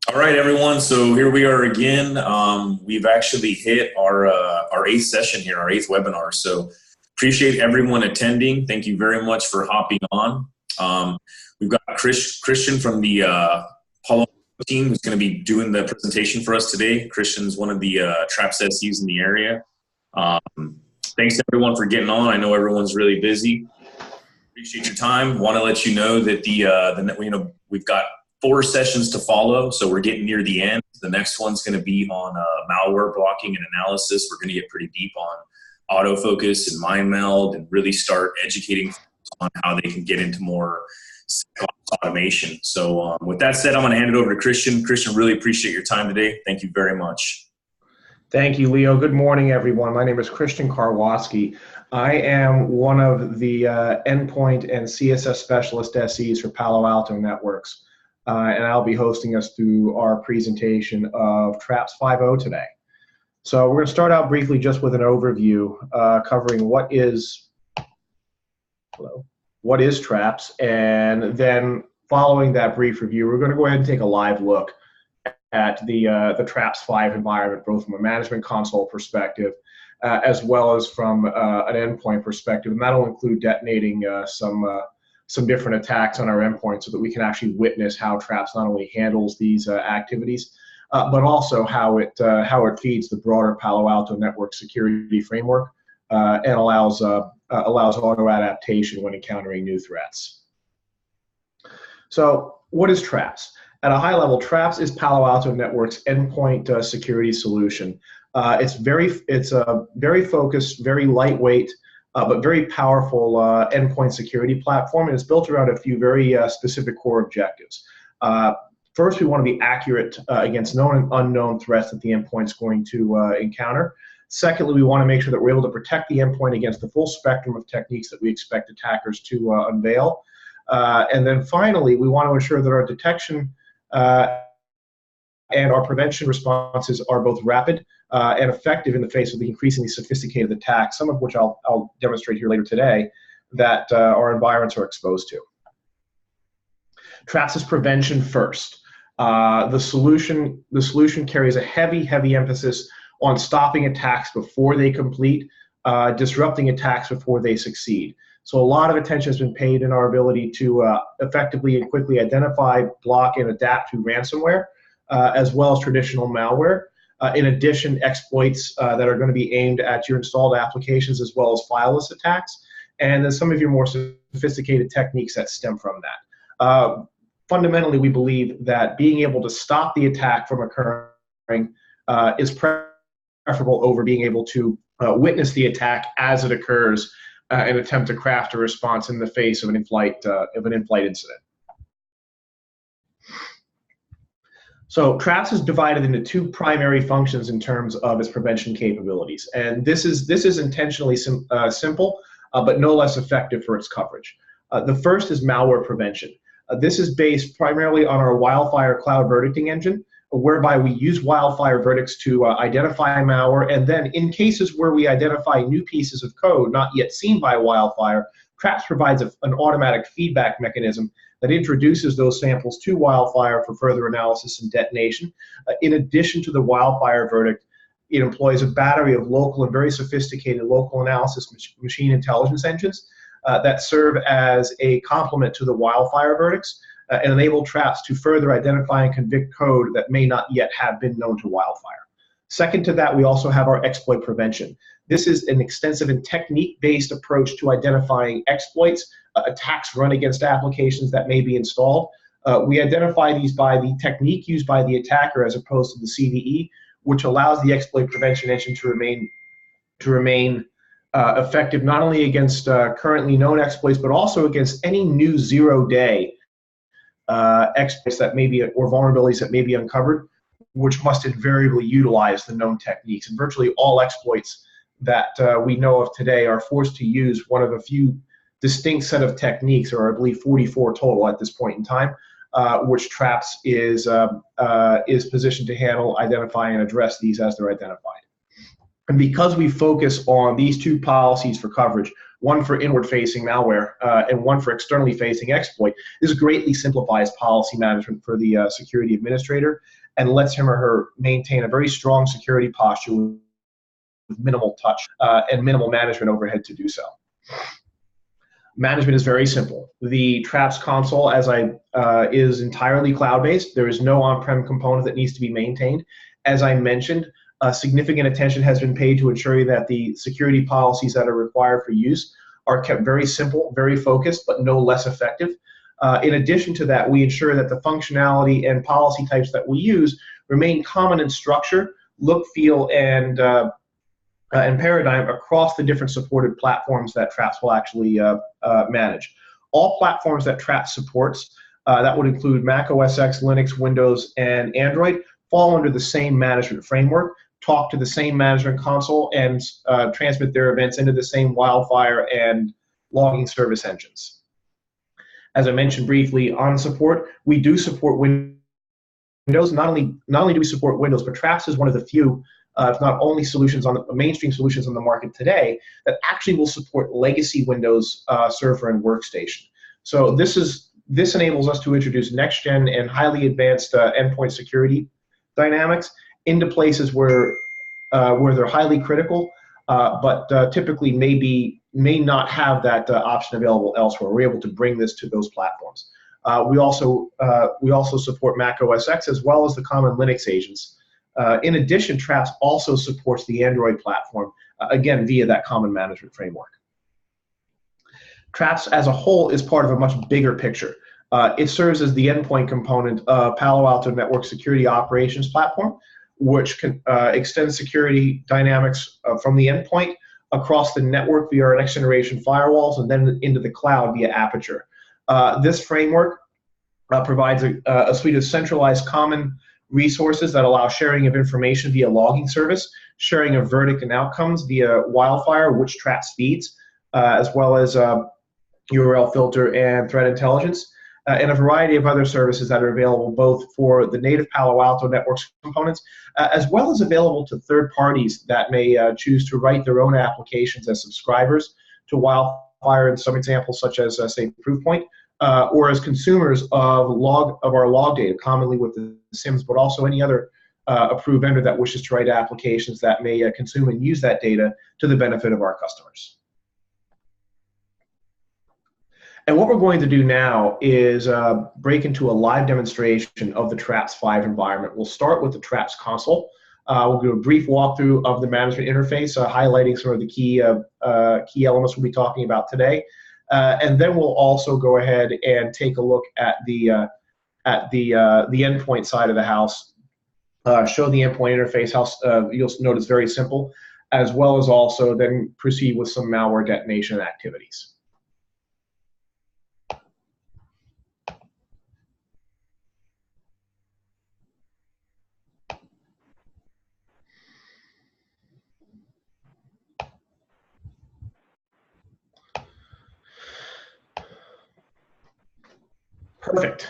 All right, everyone. So here we are again. We've actually hit our eighth session here, our eighth webinar. So appreciate everyone attending. Thank you very much for hopping on. We've got Christian from the Palo Alto team who's going to be doing the presentation for us today. Christian's one of the Traps SEs in the area. Thanks to everyone for getting on. I know everyone's really busy. Appreciate your time. Want to let you know that we've got 4 sessions to follow, so we're getting near the end. The next one's going to be on malware blocking and analysis. We're going to get pretty deep on autofocus and mind meld and really start educating on how they can get into more automation. So with that said, I'm going to hand it over to Christian. Christian, really appreciate your time today. Thank you very much. Thank you, Leo. Good morning, everyone. My name is Christian Karwatske. I am one of the endpoint and CSS specialist SEs for Palo Alto Networks. And I'll be hosting us through our presentation of Traps 5.0 today. So we're going to start out briefly just with an overview covering what is Traps, and then following that brief review, we're going to go ahead and take a live look at the Traps 5 environment, both from a management console perspective as well as from an endpoint perspective, and that'll include detonating some different attacks on our endpoint so that we can actually witness how Traps not only handles these activities, but also how it feeds the broader Palo Alto network security framework and allows auto adaptation when encountering new threats. So what is Traps? At a high level, Traps is Palo Alto Network's endpoint security solution. It's a very focused, very lightweight, but very powerful endpoint security platform, and it's built around a few very specific core objectives. First, we want to be accurate against known and unknown threats that the endpoint's going to encounter. Secondly, we want to make sure that we're able to protect the endpoint against the full spectrum of techniques that we expect attackers to unveil. And then finally, we want to ensure that our detection and our prevention responses are both rapid and effective in the face of the increasingly sophisticated attacks, some of which I'll demonstrate here later today, that our environments are exposed to. Traps is prevention first. The solution carries a heavy emphasis on stopping attacks before they complete, disrupting attacks before they succeed. So a lot of attention has been paid in our ability to effectively and quickly identify, block, and adapt to ransomware, as well as traditional malware. In addition, exploits that are going to be aimed at your installed applications, as well as fileless attacks, and then some of your more sophisticated techniques that stem from that. Fundamentally, we believe that being able to stop the attack from occurring is preferable over being able to witness the attack as it occurs and attempt to craft a response in the face of an in-flight incident. So Traps is divided into 2 primary functions in terms of its prevention capabilities, and this is intentionally simple, but no less effective for its coverage. The first is malware prevention. This is based primarily on our Wildfire cloud verdicting engine, whereby we use Wildfire verdicts to identify malware, and then in cases where we identify new pieces of code not yet seen by Wildfire, Traps provides an automatic feedback mechanism that introduces those samples to Wildfire for further analysis and detonation. In addition to the Wildfire verdict, it employs a battery of local and very sophisticated local analysis machine intelligence engines that serve as a complement to the Wildfire verdicts and enable Traps to further identify and convict code that may not yet have been known to Wildfire. Second to that, we also have our exploit prevention. This is an extensive and technique-based approach to identifying exploits, attacks run against applications that may be installed. We identify these by the technique used by the attacker as opposed to the CVE, which allows the exploit prevention engine to remain effective not only against currently known exploits, but also against any new zero-day exploits that may be, or vulnerabilities that may be uncovered, which must invariably utilize the known techniques. And virtually all exploits that we know of today are forced to use one of a few distinct set of techniques, or I believe 44 total at this point in time, which Traps is positioned to handle, identify, and address these as they're identified. And because we focus on these 2 policies for coverage, one for inward-facing malware, and one for externally-facing exploit. This greatly simplifies policy management for the security administrator and lets him or her maintain a very strong security posture with minimal touch and minimal management overhead to do so. Management is very simple. The Traps console, is entirely cloud-based. There is no on-prem component that needs to be maintained. As I mentioned, significant attention has been paid to ensuring that the security policies that are required for use are kept very simple, very focused, but no less effective. In addition to that, we ensure that the functionality and policy types that we use remain common in structure, look, feel, and paradigm across the different supported platforms that Traps will actually manage. All platforms that Traps supports, that would include Mac OS X, Linux, Windows, and Android, fall under the same management framework, talk to the same management console, and transmit their events into the same Wildfire and logging service engines. As I mentioned briefly on support, we do support Windows. Not only do we support Windows, but Traps is one of the few, if not only solutions on the mainstream solutions on the market today that actually will support legacy Windows server and workstation. So this enables us to introduce next-gen and highly advanced endpoint security dynamics into places where they're highly critical, but typically may not have that option available elsewhere. We're able to bring this to those platforms. We also support Mac OS X as well as the common Linux agents. In addition, Traps also supports the Android platform, again, via that common management framework. Traps as a whole is part of a much bigger picture. It serves as the endpoint component of Palo Alto Network Security Operations Platform, which can extend security dynamics from the endpoint across the network via our next generation firewalls and then into the cloud via Aperture. This framework provides a suite of centralized common resources that allow sharing of information via logging service, sharing of verdict and outcomes via Wildfire, which Traps feeds, as well as URL filter and threat intelligence, and a variety of other services that are available both for the native Palo Alto Networks components, as well as available to third parties that may choose to write their own applications as subscribers to Wildfire, in some examples such as, say, Proofpoint, or as consumers of our log data, commonly with the SIMs, but also any other approved vendor that wishes to write applications that may consume and use that data to the benefit of our customers. And what we're going to do now is break into a live demonstration of the Traps 5 environment. We'll start with the Traps console. We'll do a brief walkthrough of the management interface, highlighting some of the key elements we'll be talking about today. And then we'll also go ahead and take a look at the endpoint side of the house, show the endpoint interface. You'll notice very simple, as well as also then proceed with some malware detonation activities. Perfect.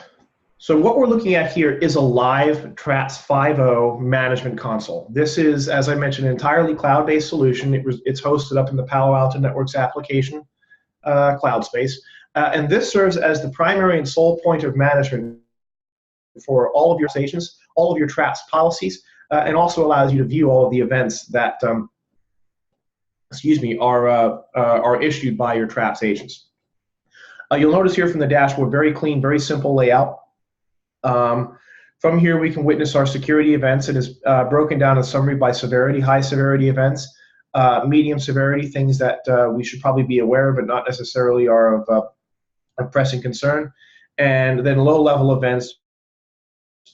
So what we're looking at here is a live Traps 5.0 management console. This is, as I mentioned, an entirely cloud-based solution. It's hosted up in the Palo Alto Networks application cloud space. And this serves as the primary and sole point of management for all of your stations, all of your Traps policies, and also allows you to view all of the events that are issued by your Traps agents. You'll notice here from the dashboard, very clean, very simple layout. From here, we can witness our security events. It is broken down in summary by severity: high severity events, medium severity, things that we should probably be aware of, but not necessarily are of pressing concern, and then low-level events,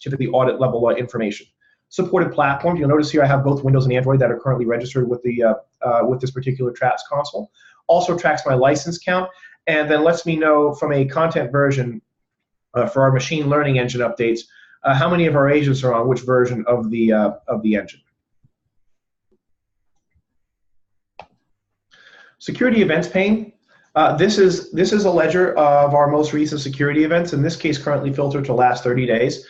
typically audit-level information. Supported platforms. You'll notice here I have both Windows and Android that are currently registered with this particular Traps console. Also tracks my license count, and then lets me know from a content version for our machine learning engine updates how many of our agents are on which version of the engine. Security events pane. This is a ledger of our most recent security events. In this case, currently filtered to last 30 days.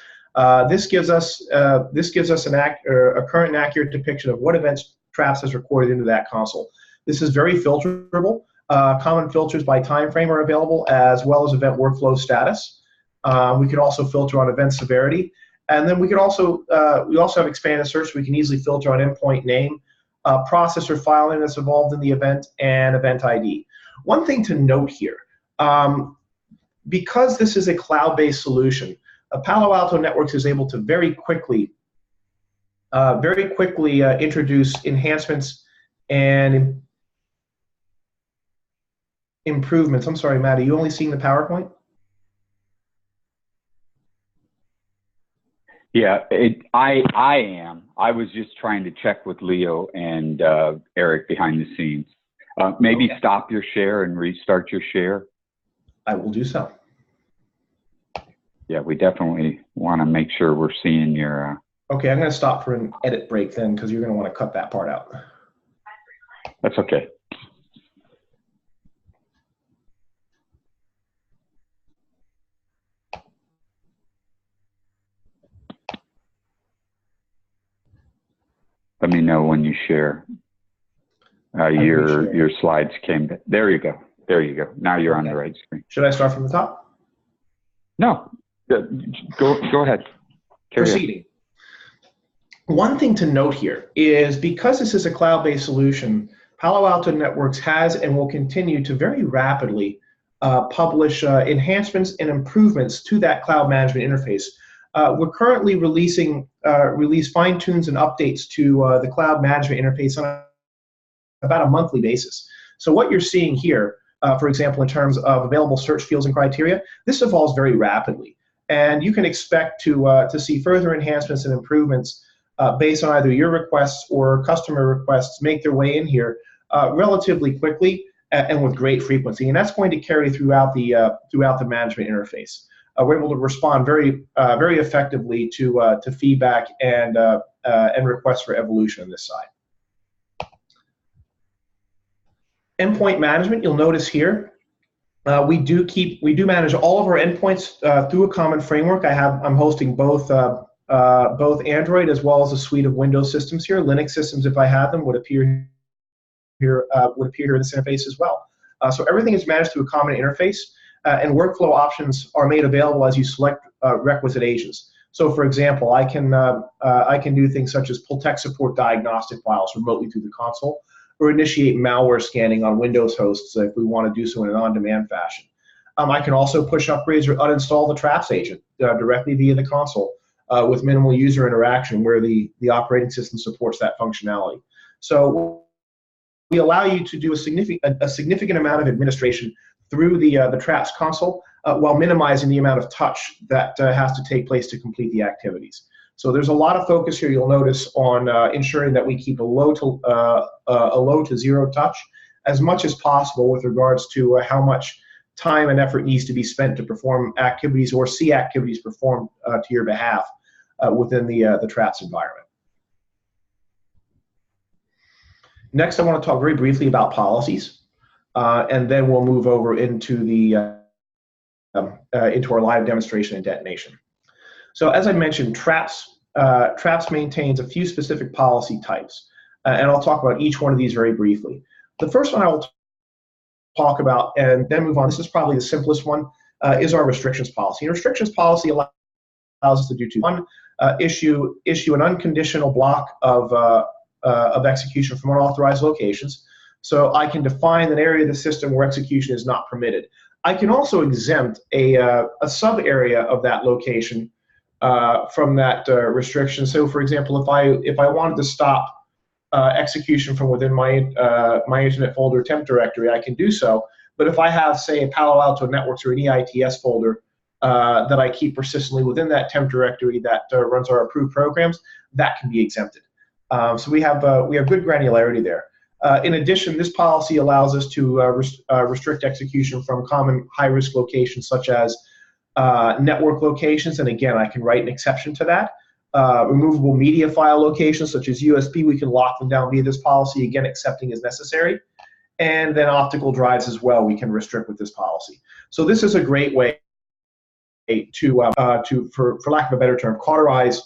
This gives us a current and accurate depiction of what events Traps has recorded into that console. This is very filterable. Common filters by time frame are available, as well as event workflow status. We can also filter on event severity. And then we also have expanded search. We can easily filter on endpoint name, processor file name that's involved in the event, and event ID. One thing to note here, because this is a cloud-based solution, Palo Alto Networks is able to very quickly introduce enhancements and improvements. I'm sorry, Matt, are you only seeing the PowerPoint? Yeah, I am. I was just trying to check with Leo and Eric behind the scenes. Maybe Okay. Stop your share and restart your share. I will do so. Yeah, we definitely want to make sure we're seeing your... Okay, I'm going to stop for an edit break then, because you're going to want to cut that part out. That's okay. Let me know when you share. Your slides came. There you go. There you go. Now you're on the right screen. Should I start from the top? No. Go ahead. Proceeding. One thing to note here is, because this is a cloud-based solution, Palo Alto Networks has and will continue to very rapidly publish enhancements and improvements to that cloud management interface. We're currently release fine-tunes and updates to the cloud management interface on about a monthly basis. So what you're seeing here, for example, in terms of available search fields and criteria, this evolves very rapidly. And you can expect to see further enhancements and improvements based on either your requests or customer requests make their way in here relatively quickly and with great frequency. And that's going to carry throughout the management interface. We're able to respond very effectively to feedback and requests for evolution on this side. Endpoint management, you'll notice here, we do manage all of our endpoints through a common framework. I'm hosting both Android as well as a suite of Windows systems here. Linux systems, if I have them, would appear here in this interface as well. So everything is managed through a common interface, and workflow options are made available as you select requisite agents. So, for example, I can do things such as pull tech support diagnostic files remotely through the console, or initiate malware scanning on Windows hosts if we want to do so in an on-demand fashion. I can also push upgrades or uninstall the Traps agent directly via the console with minimal user interaction, where the operating system supports that functionality. So we allow you to do a significant amount of administration through the Traps console while minimizing the amount of touch that has to take place to complete the activities. So there's a lot of focus here, you'll notice, on ensuring that we keep a low to zero touch as much as possible with regards to how much time and effort needs to be spent to perform activities or see activities performed to your behalf within the Traps environment. Next, I want to talk very briefly about policies, and then we'll move over into into our live demonstration and detonation. So as I mentioned, Traps maintains a few specific policy types, and I'll talk about each one of these very briefly. The first one I will talk about and then move on, this is probably the simplest one, is our restrictions policy. And restrictions policy allows us to do two. One, issue an unconditional block of execution from unauthorized locations. So I can define an area of the system where execution is not permitted. I can also exempt a sub-area of that location from that restriction. So, for example, if I wanted to stop execution from within my internet folder temp directory, I can do so. But if I have, say, a Palo Alto Networks or an EITS folder that I keep persistently within that temp directory that runs our approved programs, that can be exempted. So we have good granularity there. In addition, this policy allows us to restrict execution from common high-risk locations such as network locations, and again, I can write an exception to that. Removable media file locations such as USB, we can lock them down via this policy, again, accepting as necessary. And then optical drives as well, we can restrict with this policy. So this is a great way to for lack of a better term, cauterize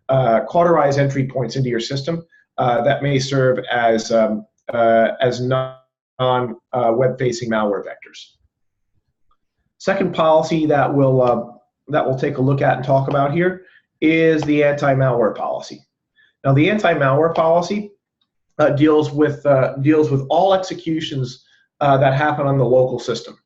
entry points into your system that may serve as web-facing malware vectors. Second policy that we'll take a look at and talk about here is the anti-malware policy. Now, the anti-malware policy deals with all executions that happen on the local system.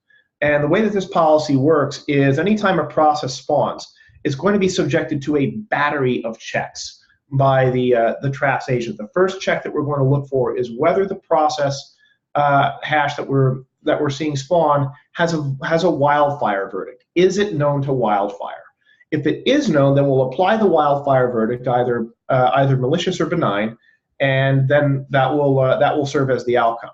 And the way that this policy works is anytime a process spawns, it's going to be subjected to a battery of checks by the traps agent. The first check that we're going to look for is whether the process hash that we're seeing spawn has a wildfire verdict. Is it known to wildfire? If it is known, then we'll apply the wildfire verdict, either malicious or benign, and then that will serve as the outcome.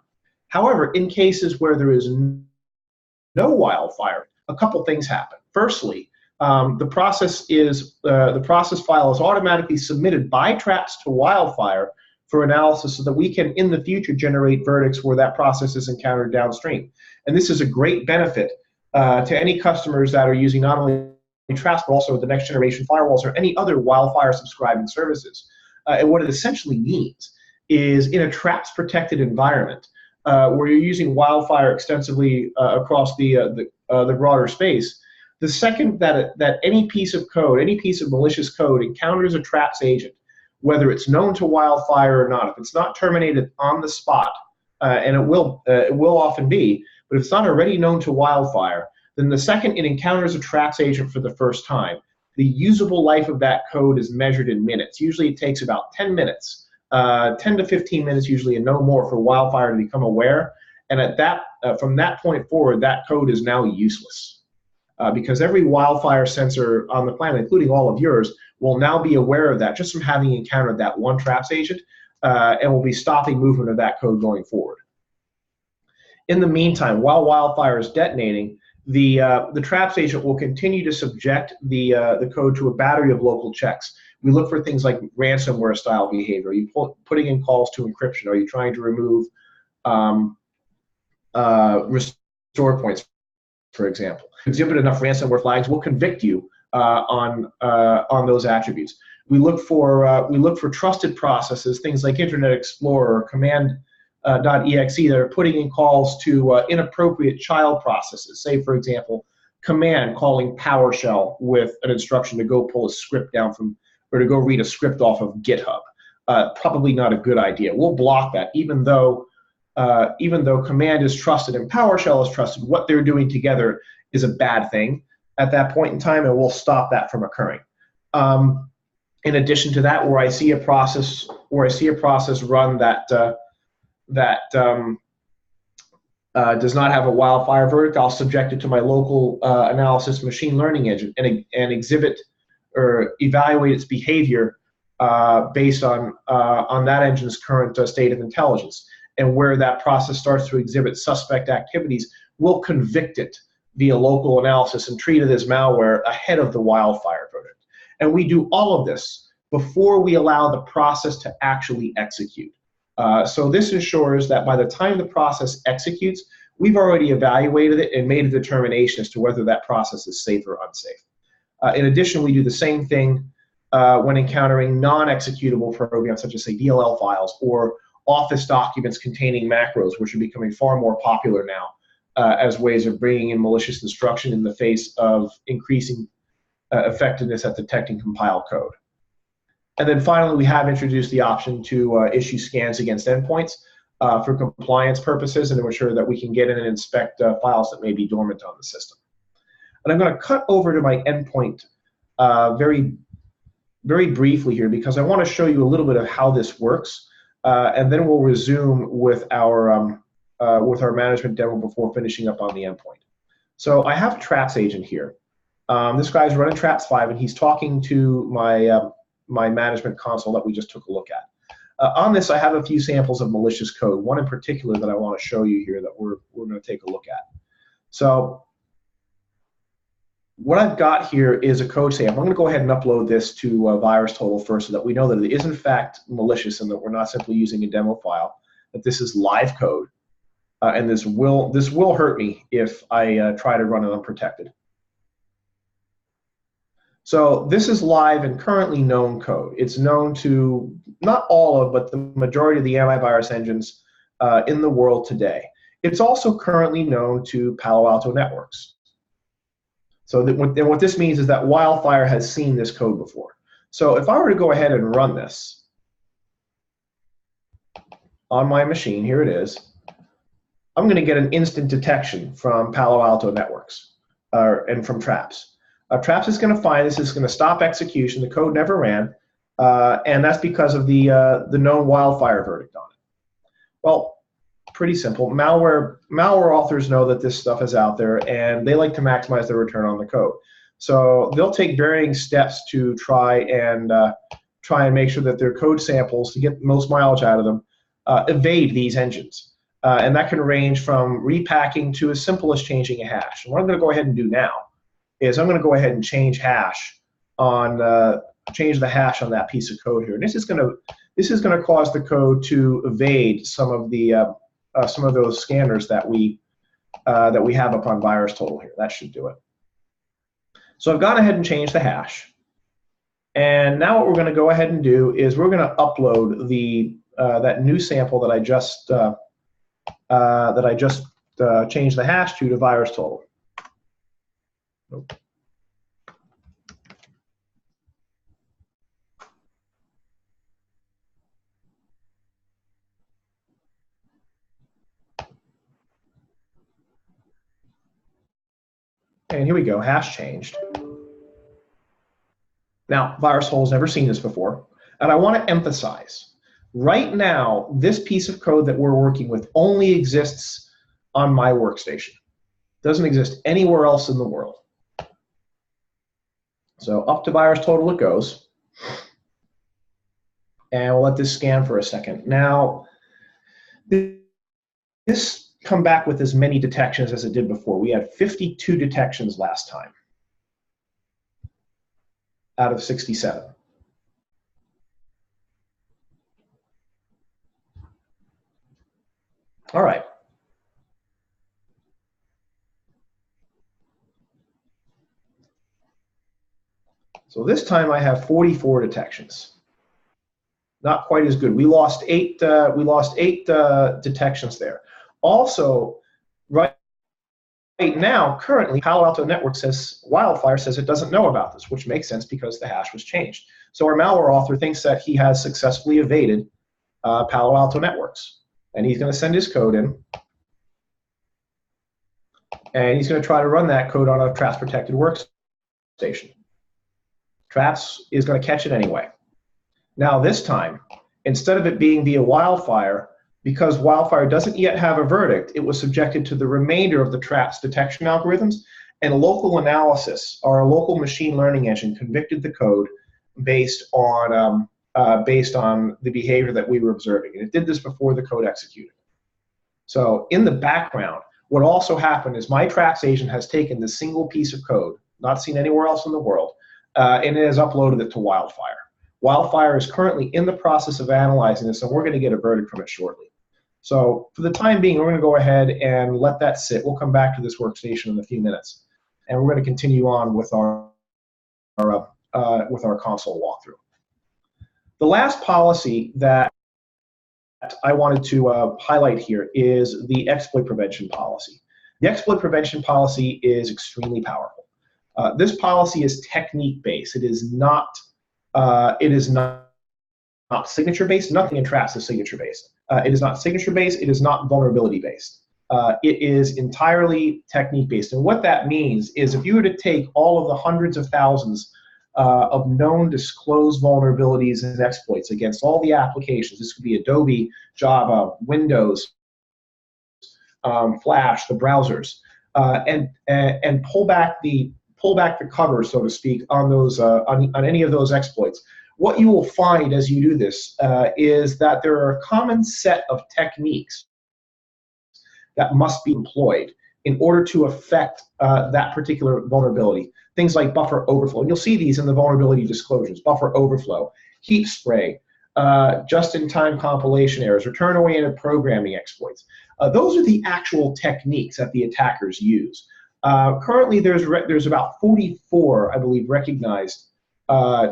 However, in cases where there is no wildfire, a couple things happen. Firstly, the process file is automatically submitted by traps to wildfire for analysis so that we can, in the future, generate verdicts where that process is encountered downstream. And this is a great benefit to any customers that are using not only traps, but also the next generation firewalls or any other wildfire subscribing services. And what it essentially means is in a traps protected environment where you're using wildfire extensively across the broader space, the second that any piece of code, any piece of malicious code encounters a traps agent, whether it's known to wildfire or not, if it's not terminated on the spot, and it will often be, but if it's not already known to wildfire, then the second it encounters a traps agent for the first time, the usable life of that code is measured in minutes. Usually it takes about 10 minutes, 10 to 15 minutes usually, and no more for wildfire to become aware. And from that point forward, that code is now useless. Because every wildfire sensor on the planet, including all of yours, will now be aware of that just from having encountered that one traps agent, and will be stopping movement of that code going forward. In the meantime, while wildfire is detonating, the traps agent will continue to subject the code to a battery of local checks. We look for things like ransomware style behavior. Are you putting in calls to encryption? Are you trying to remove restore points, for example? Exhibit enough ransomware flags, will convict you on those attributes. We look for trusted processes, things like Internet Explorer or command.exe that are putting in calls to inappropriate child processes. Say, for example, command calling PowerShell with an instruction to go pull a script down from, or to go read a script off of GitHub. Probably not a good idea. We'll block that, even though command is trusted and PowerShell is trusted. What they're doing together is a bad thing at that point in time, and we'll stop that from occurring. In addition to that, where I see a process run that does not have a wildfire verdict, I'll subject it to my local analysis machine learning engine and exhibit or evaluate its behavior based on that engine's current state of intelligence. And where that process starts to exhibit suspect activities, we'll convict it via local analysis and treat it as malware ahead of the wildfire verdict. And we do all of this before we allow the process to actually execute. So this ensures that by the time the process executes, we've already evaluated it and made a determination as to whether that process is safe or unsafe. In addition, we do the same thing when encountering non-executable programs such as, say, DLL files or Office documents containing macros, which are becoming far more popular now as ways of bringing in malicious instruction in the face of increasing effectiveness at detecting compiled code. And then finally, we have introduced the option to issue scans against endpoints for compliance purposes and to ensure that we can get in and inspect files that may be dormant on the system. And I'm going to cut over to my endpoint very briefly here because I want to show you a little bit of how this works, and then we'll resume with our management demo before finishing up on the endpoint. So I have a traps agent here. This guy's running traps 5, and he's talking to my management console that we just took a look at. On this, I have a few samples of malicious code, one in particular that I want to show you here that we're going to take a look at. So what I've got here is a code sample. I'm going to go ahead and upload this to VirusTotal first so that we know that it is in fact malicious and that we're not simply using a demo file, that this is live code. And this will hurt me if I try to run it unprotected. So this is live and currently known code. It's known to not all of, but the majority of the antivirus engines in the world today. it's also currently known to Palo Alto networks. So what this means is that Wildfire has seen this code before. So if I were to go ahead and run this on my machine, here it is, I'm going to get an instant detection from Palo Alto networks and from Traps. Traps is going to find this, is going to stop execution. The code never ran, and that's because of the known Wildfire verdict on it. Well, pretty simple. Malware authors know that this stuff is out there, and they like to maximize their return on the code. So they'll take varying steps to try and make sure that their code samples, to get the most mileage out of them, evade these engines. And that can range from repacking to as simple as changing a hash. And what I'm going to go ahead and do now is I'm going to go ahead and change the hash on that piece of code here. And this is going to cause the code to evade some of those scanners that we have up on VirusTotal here. That should do it. So I've gone ahead and changed the hash. And now what we're going to go ahead and do is we're going to upload that new sample that I just changed the hash to VirusTotal. Nope. And here we go, hash changed. Now, VirusTotal has never seen this before, and I want to emphasize, right now, this piece of code that we're working with only exists on my workstation. It doesn't exist anywhere else in the world. So up to VirusTotal it goes. And we'll let this scan for a second. Now, this come back with as many detections as it did before. We had 52 detections last time out of 67. All right. So this time I have 44 detections. Not quite as good. We lost eight detections there. Also, right now, currently, Palo Alto Networks says, Wildfire says it doesn't know about this, which makes sense because the hash was changed. So our malware author thinks that he has successfully evaded Palo Alto Networks. And he's going to send his code in. And he's going to try to run that code on a Traps-protected workstation. Traps is going to catch it anyway. Now this time, instead of it being via Wildfire, because Wildfire doesn't yet have a verdict, it was subjected to the remainder of the Traps detection algorithms, and a local analysis, or a local machine learning engine, convicted the code based on the behavior that we were observing. And it did this before the code executed. So in the background, what also happened is my Traps agent has taken this single piece of code, not seen anywhere else in the world, and it has uploaded it to Wildfire. Wildfire is currently in the process of analyzing this, and we're going to get a verdict from it shortly. So for the time being, we're going to go ahead and let that sit. We'll come back to this workstation in a few minutes, and we're going to continue on with our console walkthrough. The last policy that I wanted to highlight here is the exploit prevention policy. The exploit prevention policy is extremely powerful. This policy is technique-based. It is not signature-based. Nothing in Traps is signature-based. It is not signature-based. It is not vulnerability-based. It is entirely technique-based. And what that means is if you were to take all of the hundreds of thousands of known disclosed vulnerabilities and exploits against all the applications, this could be Adobe, Java, Windows, Flash, the browsers, and pull back the cover, so to speak, on those on any of those exploits. What you will find as you do this is that there are a common set of techniques that must be employed in order to affect that particular vulnerability. Things like buffer overflow, and you'll see these in the vulnerability disclosures: buffer overflow, heap spray, just-in-time compilation errors, return-oriented programming exploits. Those are the actual techniques that the attackers use. Currently, there's about 44, I believe, recognized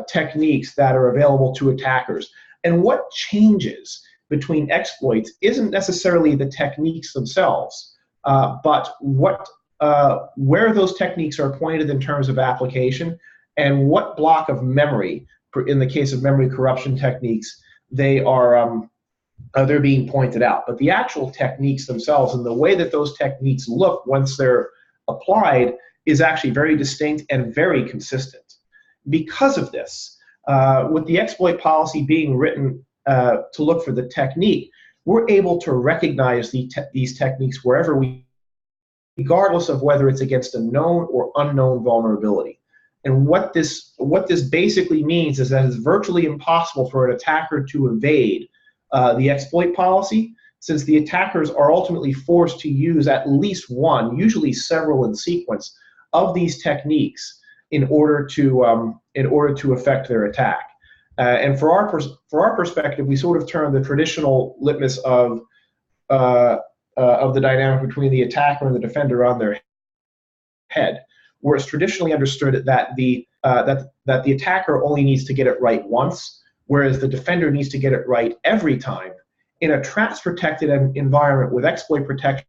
techniques that are available to attackers. And what changes between exploits isn't necessarily the techniques themselves, but where those techniques are pointed in terms of application, and what block of memory, in the case of memory corruption techniques, they're being pointed out. But the actual techniques themselves and the way that those techniques look once they're applied is actually very distinct and very consistent. Because of this, with the exploit policy being written to look for the technique, we're able to recognize these techniques wherever regardless of whether it's against a known or unknown vulnerability. And what this basically means is that it's virtually impossible for an attacker to evade the exploit policy, since the attackers are ultimately forced to use at least one, usually several in sequence, of these techniques in order to affect their attack. And for our perspective, we sort of turn the traditional litmus of the dynamic between the attacker and the defender on their head, where it's traditionally understood that the attacker only needs to get it right once, whereas the defender needs to get it right every time. In a traps-protected environment with exploit protection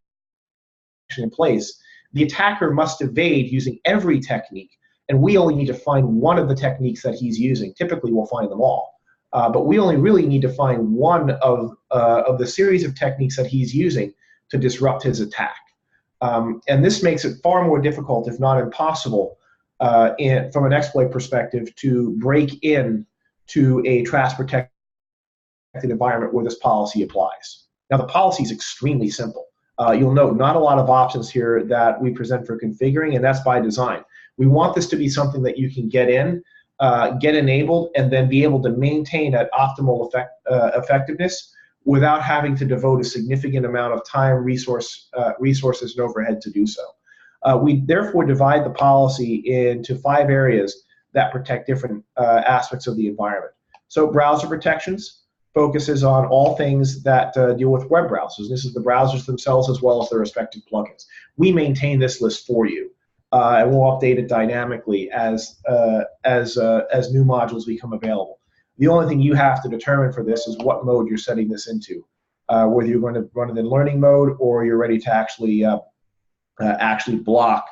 in place, the attacker must evade using every technique, and we only need to find one of the techniques that he's using. Typically, we'll find them all, but we only really need to find one of the series of techniques that he's using to disrupt his attack. And this makes it far more difficult, if not impossible, from an exploit perspective, to break in to a traps-protected environment where this policy applies. Now, the policy is extremely simple. You'll note not a lot of options here that we present for configuring, and that's by design. We want this to be something that you can get in, get enabled, and then be able to maintain at optimal effectiveness without having to devote a significant amount of time, resources, and overhead to do so. We therefore divide the policy into 5 areas that protect different aspects of the environment. So browser protections focuses on all things that deal with web browsers. This is the browsers themselves as well as their respective plugins. We maintain this list for you, and we'll update it dynamically as new modules become available. The only thing you have to determine for this is what mode you're setting this into, whether you're going to run it in learning mode or you're ready to actually block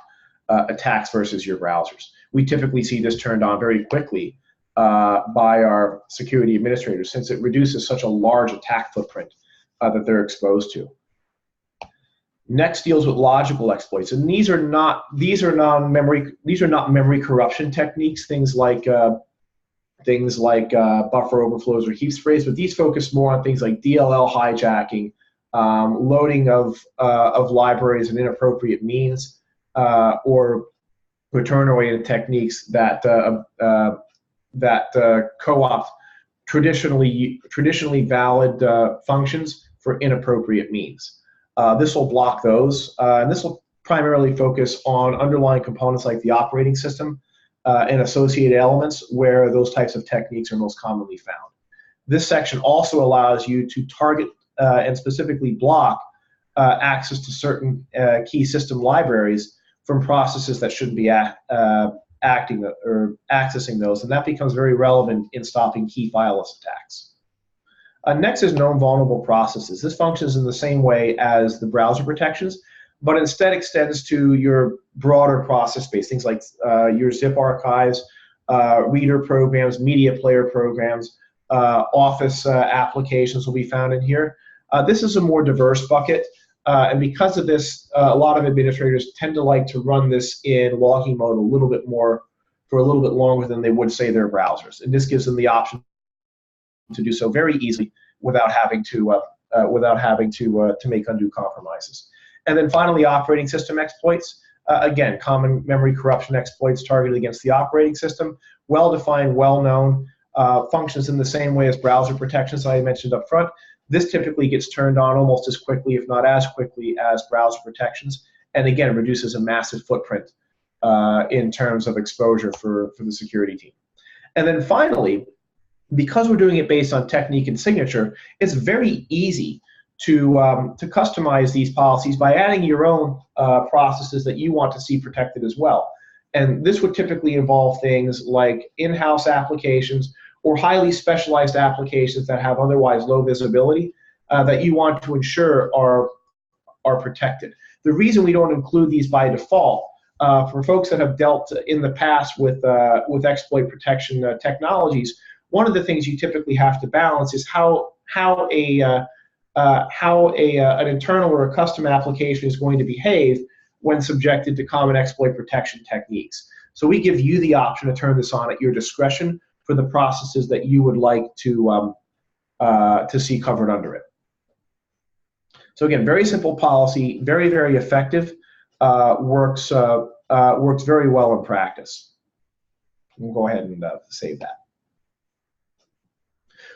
attacks versus your browsers. We typically see this turned on very quickly by our security administrators, since it reduces such a large attack footprint that they're exposed to. Next deals with logical exploits, and these are not memory corruption techniques, things like buffer overflows or heap sprays, but these focus more on things like DLL hijacking, loading of libraries in inappropriate means, or return-oriented techniques that co-opt traditionally valid functions for inappropriate means. This will block those, and this will primarily focus on underlying components like the operating system and associated elements where those types of techniques are most commonly found. This section also allows you to target and specifically block access to certain key system libraries from processes that shouldn't be acting or accessing those, and that becomes very relevant in stopping key fileless attacks. Next is known vulnerable processes. This functions in the same way as the browser protections, but instead extends to your broader process space, things like your zip archives, reader programs, media player programs, Office applications will be found in here. This is a more diverse bucket, and because of this, a lot of administrators tend to like to run this in logging mode for a little bit longer than they would, say, their browsers, and this gives them the option to do so very easily without having to make undue compromises. And then finally, operating system exploits. Again, common memory corruption exploits targeted against the operating system, well-defined, well-known, functions in the same way as browser protections I mentioned up front. This typically gets turned on almost as quickly, if not as quickly, as browser protections, and again, reduces a massive footprint in terms of exposure for the security team. And then finally, because we're doing it based on technique and signature, it's very easy to customize these policies by adding your own processes that you want to see protected as well. And this would typically involve things like in-house applications or highly specialized applications that have otherwise low visibility that you want to ensure are protected. The reason we don't include these by default, for folks that have dealt in the past with exploit protection technologies, one of the things you typically have to balance is how an internal or a custom application is going to behave when subjected to common exploit protection techniques. So we give you the option to turn this on at your discretion for the processes that you would like to see covered under it. So again, very simple policy, very, very effective, works very well in practice. We'll go ahead and save that.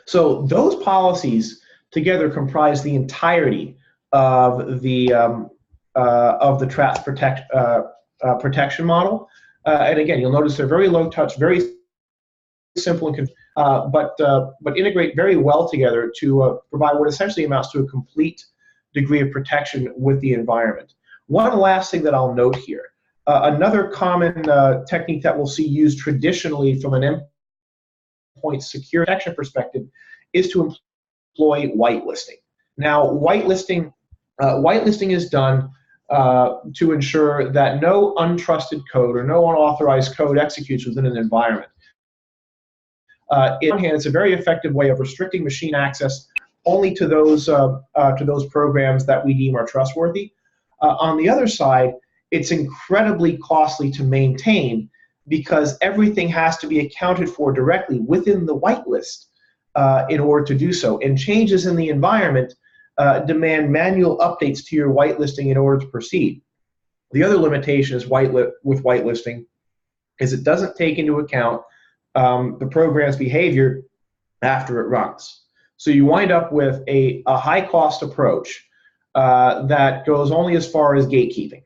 So those policies together comprise the entirety of the Traps protection model. And again, you'll notice they're very low touch, very simple, and but integrate very well together to provide what essentially amounts to a complete degree of protection with the environment. One last thing that I'll note here, another common technique that we'll see used traditionally from an endpoint secure protection perspective is to employ whitelisting. Now, whitelisting is done to ensure that no untrusted code or no unauthorized code executes within an environment. On one hand, it's a very effective way of restricting machine access only to those programs that we deem are trustworthy. On the other side, it's incredibly costly to maintain because everything has to be accounted for directly within the whitelist in order to do so. And changes in the environment demand manual updates to your whitelisting in order to proceed. The other limitation is with whitelisting is it doesn't take into account the program's behavior after it runs. So you wind up with a high-cost approach that goes only as far as gatekeeping.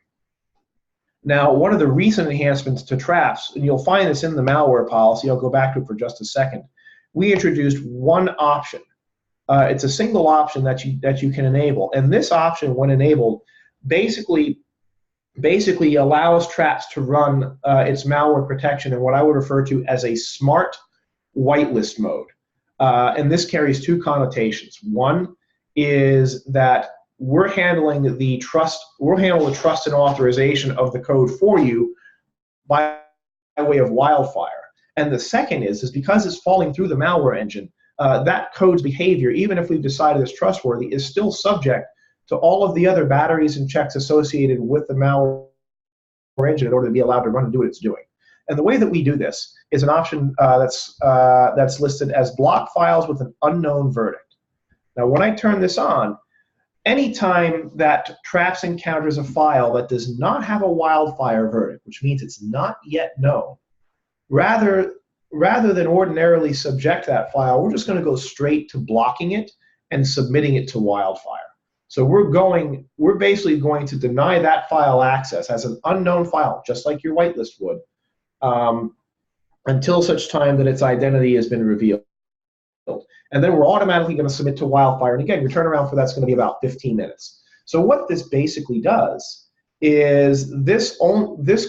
Now, one of the recent enhancements to Traps, and you'll find this in the malware policy, I'll go back to it for just a second, we introduced one option. It's a single option that you can enable, and this option, when enabled, basically allows Traps to run its malware protection in what I would refer to as a smart whitelist mode. And this carries two connotations. One is that we're handling the trust and authorization of the code for you by way of wildfire. And the second is because it's falling through the malware engine, that code's behavior, even if we've decided it's trustworthy, is still subject to all of the other batteries and checks associated with the malware engine in order to be allowed to run and do what it's doing. And the way that we do this is an option that's listed as block files with an unknown verdict. Now, when I turn this on, anytime that Traps encounters a file that does not have a wildfire verdict, which means it's not yet known, rather than ordinarily subject that file, we're just going to go straight to blocking it and submitting it to wildfire. So we're basically going to deny that file access as an unknown file, just like your whitelist would, until such time that its identity has been revealed. And then we're automatically going to submit to wildfire. And again, your turnaround for that's going to be about 15 minutes. So what this basically does is this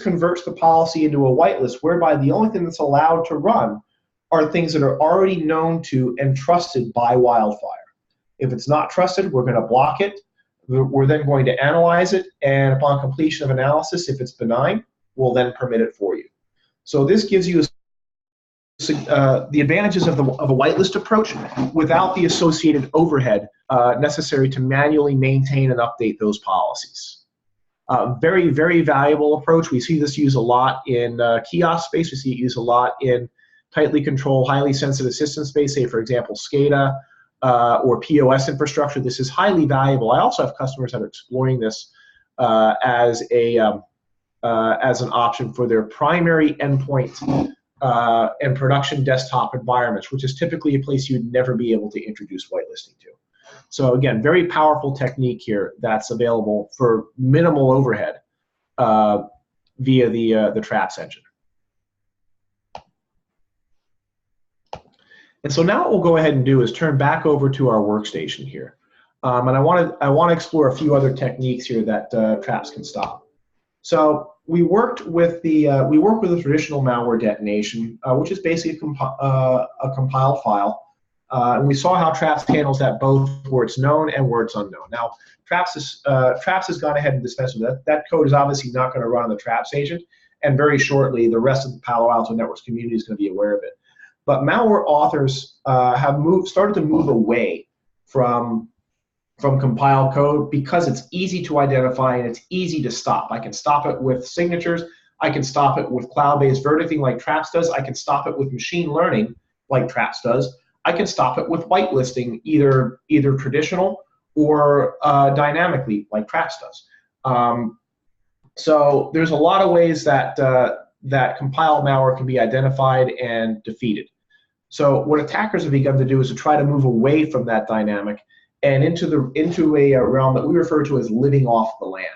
converts the policy into a whitelist whereby the only thing that's allowed to run are things that are already known to and trusted by wildfire. If it's not trusted, we're going to block it. We're then going to analyze it, and upon completion of analysis, if it's benign, we'll then permit it for you. So this gives you the advantages of a whitelist approach without the associated overhead necessary to manually maintain and update those policies. Very, very valuable approach. We see this used a lot in kiosk space. We see it used a lot in tightly controlled, highly sensitive system space, say, for example, SCADA or POS infrastructure. This is highly valuable. I also have customers that are exploring this as an option for their primary endpoint and production desktop environments, which is typically a place you'd never be able to introduce whitelisting to. So again, very powerful technique here that's available for minimal overhead via the Traps engine. And so now what we'll go ahead and do is turn back over to our workstation here. And I want to explore a few other techniques here that Traps can stop. So we work with the traditional malware detonation, which is basically a compiled file. And we saw how Traps handles that both where it's known and where it's unknown. Now, Traps has gone ahead and dispensed with that. That code is obviously not going to run on the Traps agent, and very shortly, the rest of the Palo Alto Networks community is going to be aware of it. But malware authors have started to move away from compiled code because it's easy to identify and it's easy to stop. I can stop it with signatures. I can stop it with cloud-based verdicting like Traps does. I can stop it with machine learning like Traps does. I can stop it with whitelisting, either traditional or dynamically like Traps does. So there's a lot of ways that that compiled malware can be identified and defeated. So what attackers have begun to do is to try to move away from that dynamic and into a realm that we refer to as living off the land.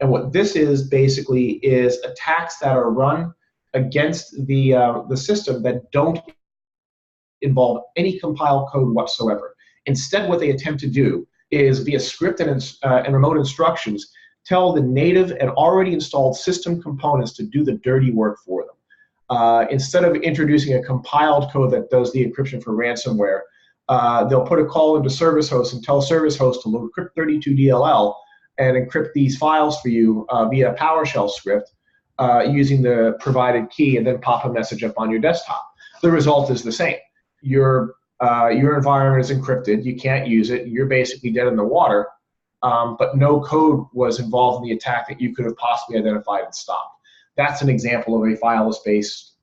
And what this is basically is attacks that are run against the system that don't involve any compiled code whatsoever. Instead, what they attempt to do is via script and remote instructions tell the native and already installed system components to do the dirty work for them. Instead of introducing a compiled code that does the encryption for ransomware, they'll put a call into service host and tell service host to load crypt32DLL and encrypt these files for you via a PowerShell script using the provided key, and then pop a message up on your desktop. The result is the same. Your environment is encrypted. You can't use it. You're basically dead in the water, but no code was involved in the attack that you could have possibly identified and stopped. That's an example of a fileless-based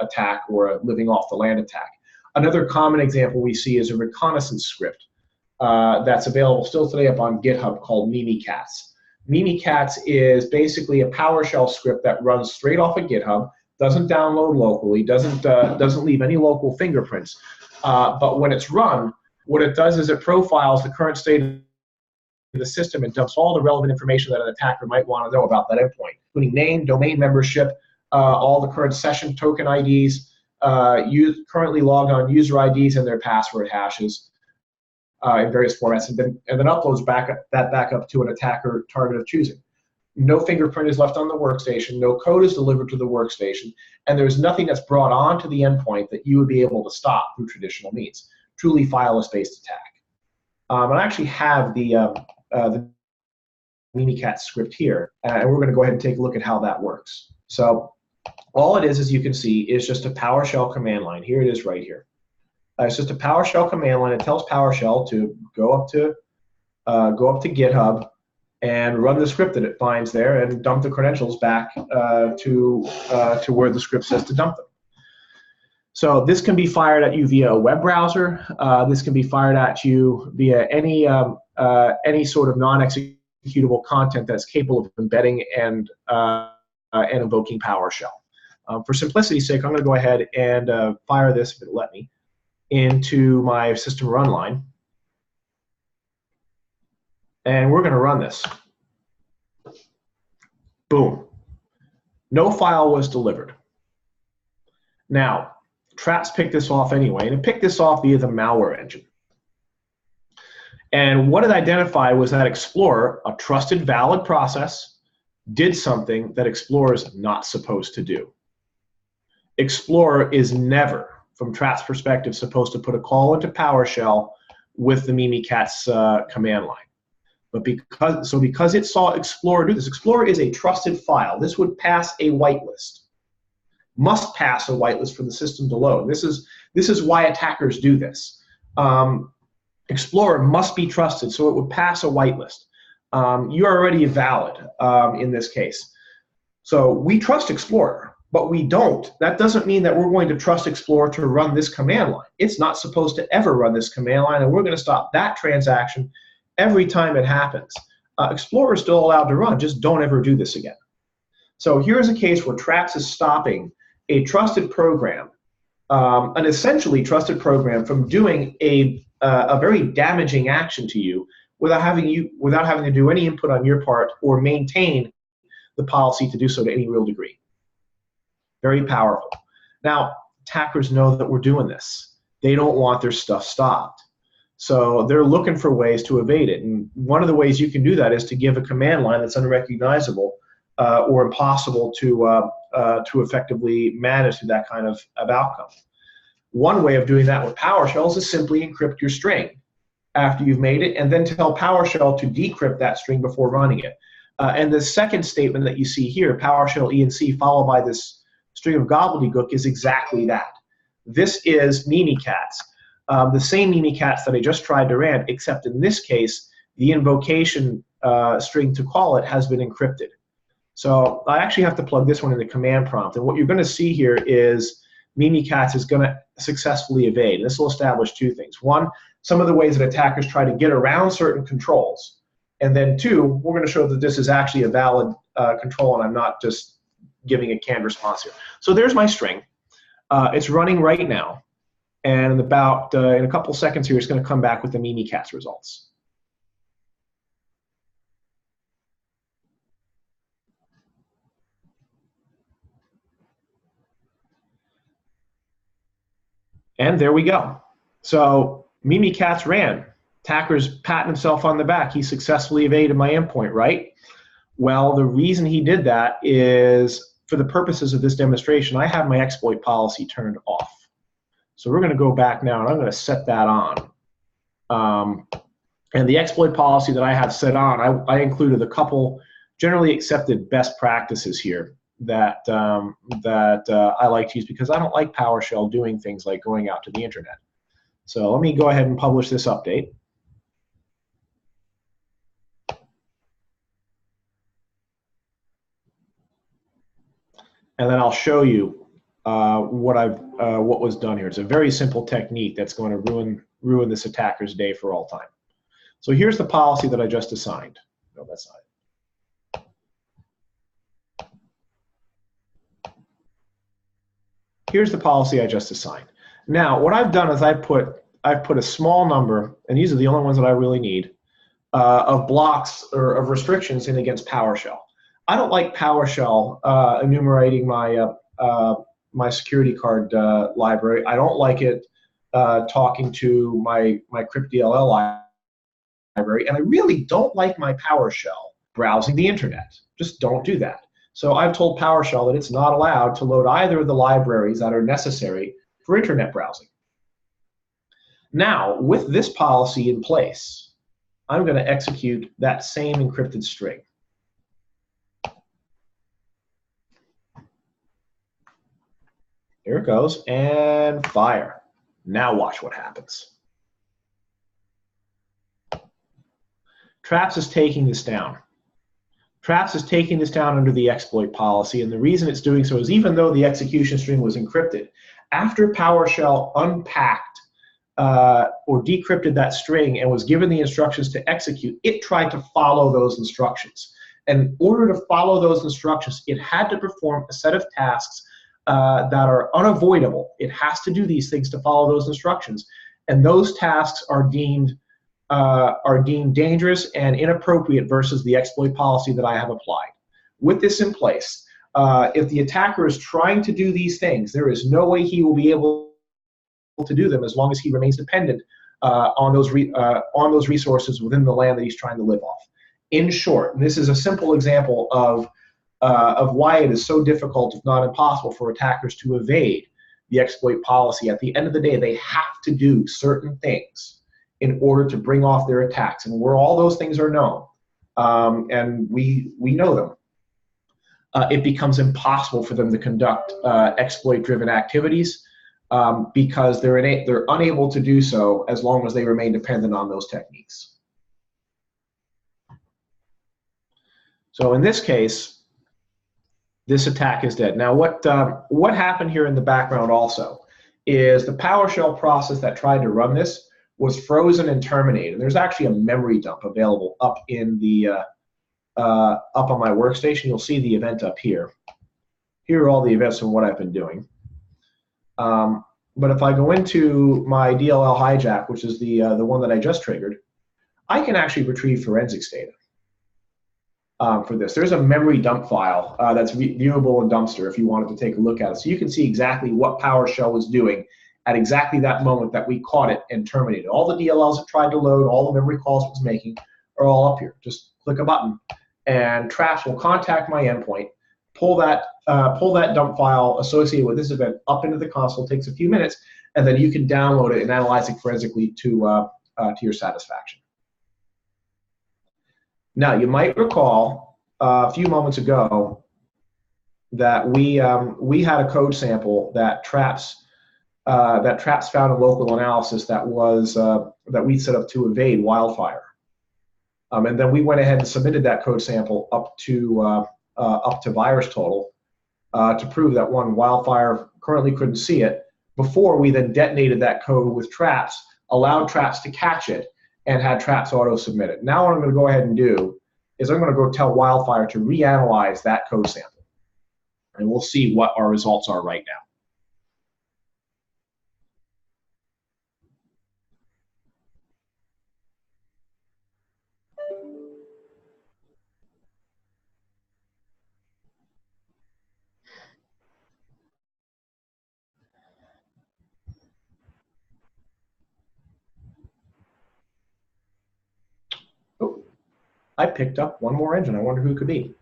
attack or a living off the land attack. Another common example we see is a reconnaissance script that's available still today up on GitHub called Mimikatz. Mimikatz is basically a PowerShell script that runs straight off of GitHub, doesn't download locally, doesn't leave any local fingerprints. But when it's run, what it does is it profiles the current state of the system and dumps all the relevant information that an attacker might want to know about that endpoint, including name, domain membership, all the current session token IDs, currently logged on user IDs and their password hashes in various formats, and then uploads that back up to an attacker target of choosing. No fingerprint is left on the workstation, no code is delivered to the workstation, and there's nothing that's brought onto the endpoint that you would be able to stop through traditional means. Truly fileless-based attack. I actually have the Mimikatz script here, and we're going to go ahead and take a look at how that works. So all it is, as you can see, is just a PowerShell command line. Here it is right here. It's just a PowerShell command line. It tells PowerShell to go up to GitHub and run the script that it finds there and dump the credentials back to where the script says to dump them. So this can be fired at you via a web browser. This can be fired at you via any sort of non-executable content that's capable of embedding and invoking PowerShell. For simplicity's sake, I'm going to go ahead and fire this, if it'll let me, into my system run line. And we're going to run this. Boom. No file was delivered. Now, Traps picked this off anyway, and it picked this off via the malware engine. And what it identified was that Explorer, a trusted, valid process, did something that Explorer is not supposed to do. Explorer is never, from Traps' perspective, supposed to put a call into PowerShell with the Mimikatz command line. But because it saw Explorer do this, Explorer is a trusted file. This would pass a whitelist. Must pass a whitelist for the system to load. This is why attackers do this. Explorer must be trusted, so it would pass a whitelist. You're already valid in this case. So we trust Explorer, but we don't. That doesn't mean that we're going to trust Explorer to run this command line. It's not supposed to ever run this command line, and we're going to stop that transaction every time it happens. Explorer is still allowed to run, just don't ever do this again. So here's a case where Traps is stopping a trusted program, an essentially trusted program, from doing a very damaging action to you without having to do any input on your part or maintain the policy to do so to any real degree. Very powerful. Now, attackers know that we're doing this. They don't want their stuff stopped. So they're looking for ways to evade it. And one of the ways you can do that is to give a command line that's unrecognizable or impossible to effectively manage through that kind of outcome. One way of doing that with PowerShell is to simply encrypt your string after you've made it, and then tell PowerShell to decrypt that string before running it. And the second statement that you see here, PowerShell ENC followed by this string of gobbledygook, is exactly that. This is Mimikatz, the same Mimikatz that I just tried to run, except in this case, the invocation string to call it has been encrypted. So I actually have to plug this one in the command prompt. And what you're going to see here is Mimikatz is going to successfully evade. This will establish two things. One, some of the ways that attackers try to get around certain controls. And then two, we're going to show that this is actually a valid control and I'm not just giving a canned response here. So there's my string. It's running right now. And in a couple seconds here, it's going to come back with the Mimikatz results. And there we go. So Mimikatz ran. Attacker's patting himself on the back. He successfully evaded my endpoint, right? Well, the reason he did that is, for the purposes of this demonstration, I have my exploit policy turned off. So we're going to go back now, and I'm going to set that on. And the exploit policy that I have set on, I included a couple generally accepted best practices here that I like to use because I don't like PowerShell doing things like going out to the internet. So let me go ahead and publish this update. And then I'll show you what was done here. It's a very simple technique that's going to ruin this attacker's day for all time. So here's the policy that I just assigned. No, that's not it. Here's the policy I just assigned. Now, what I've done is I've put a small number, and these are the only ones that I really need, of blocks or of restrictions in against PowerShell. I don't like PowerShell enumerating my security card library. I don't like it talking to my cryptDLL library, and I really don't like my PowerShell browsing the internet. Just don't do that. So I've told PowerShell that it's not allowed to load either of the libraries that are necessary for internet browsing. Now, with this policy in place, I'm going to execute that same encrypted string. Here it goes, and fire. Now watch what happens. Traps is taking this down. Traps is taking this down under the exploit policy, and the reason it's doing so is even though the execution string was encrypted, after PowerShell unpacked or decrypted that string and was given the instructions to execute, it tried to follow those instructions. And in order to follow those instructions, it had to perform a set of tasks that are unavoidable. It has to do these things to follow those instructions, and those tasks are deemed dangerous and inappropriate versus the exploit policy that I have applied. With this in place, if the attacker is trying to do these things, there is no way he will be able to do them as long as he remains dependent on those resources within the land that he's trying to live off. In short, and this is a simple example of why it is so difficult, if not impossible, for attackers to evade the exploit policy. At the end of the day, they have to do certain things in order to bring off their attacks. And where all those things are known, and we know them, it becomes impossible for them to conduct exploit-driven activities because they're unable to do so as long as they remain dependent on those techniques. So in this case, this attack is dead. Now, what happened here in the background also is the PowerShell process that tried to run this was frozen and terminated. There's actually a memory dump available up in the up on my workstation. You'll see the event up here. Here are all the events from what I've been doing. But if I go into my DLL hijack, which is the one that I just triggered, I can actually retrieve forensics data for this. There's a memory dump file that's viewable in Dumpster if you wanted to take a look at it. So you can see exactly what PowerShell was doing at exactly that moment that we caught it and terminated. All the DLLs it tried to load, all the memory calls it was making are all up here. Just click a button and Traps will contact my endpoint, pull that dump file associated with this event up into the console. It takes a few minutes, and then you can download it and analyze it forensically to your satisfaction. Now, you might recall a few moments ago that we had a code sample that Traps found in local analysis that we set up to evade wildfire, and then we went ahead and submitted that code sample up to VirusTotal to prove that wildfire currently couldn't see it before we then detonated that code with Traps, allowed Traps to catch it, and had Traps auto submit it. Now what I'm going to go ahead and do is I'm going to go tell Wildfire to reanalyze that code sample, and we'll see what our results are right now. Oh, I picked up one more engine. I wonder who it could be.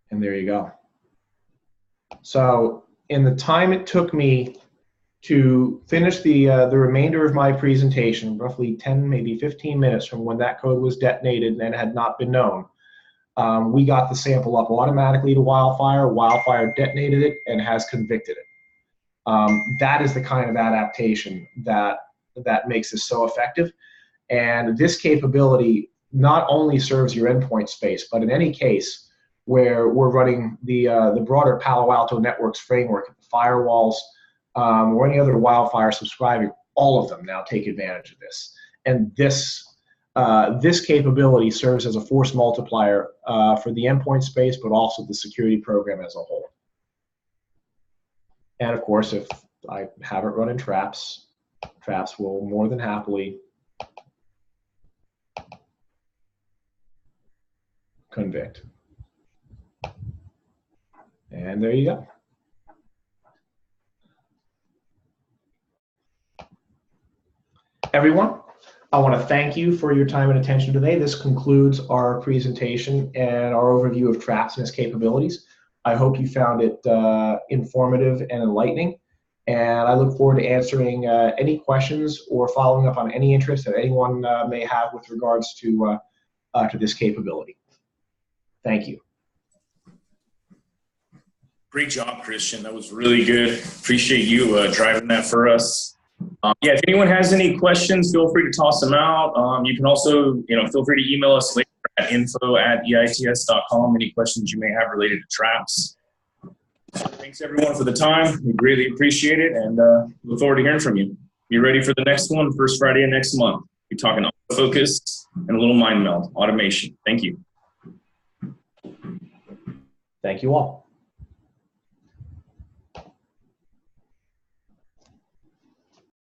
And there you go. So in the time it took me to finish the remainder of my presentation, roughly 10, maybe 15 minutes from when that code was detonated and had not been known, we got the sample up automatically to Wildfire. Wildfire detonated it and has convicted it. That is the kind of adaptation that makes this so effective. And this capability not only serves your endpoint space, but in any case where we're running the broader Palo Alto networks framework, the firewalls, or any other Wildfire subscribing, all of them now take advantage of this. And this capability serves as a force multiplier for the endpoint space, but also the security program as a whole. And of course, if I have it running Traps, Traps will more than happily convict. And there you go. Everyone, I want to thank you for your time and attention today. This concludes our presentation and our overview of Traps and its capabilities. I hope you found it informative and enlightening, and I look forward to answering any questions or following up on any interest that anyone may have with regards to this capability. Thank you. Great job, Christian. That was really good. Appreciate you driving that for us. Yeah, if anyone has any questions, feel free to toss them out. You can also, feel free to email us later at info@eits.com. Any questions you may have related to Traps. Thanks everyone for the time. We greatly appreciate it, and look forward to hearing from you. Be ready for the next one, first Friday of next month. We're talking autofocus and a little mind meld automation. Thank you. Thank you all.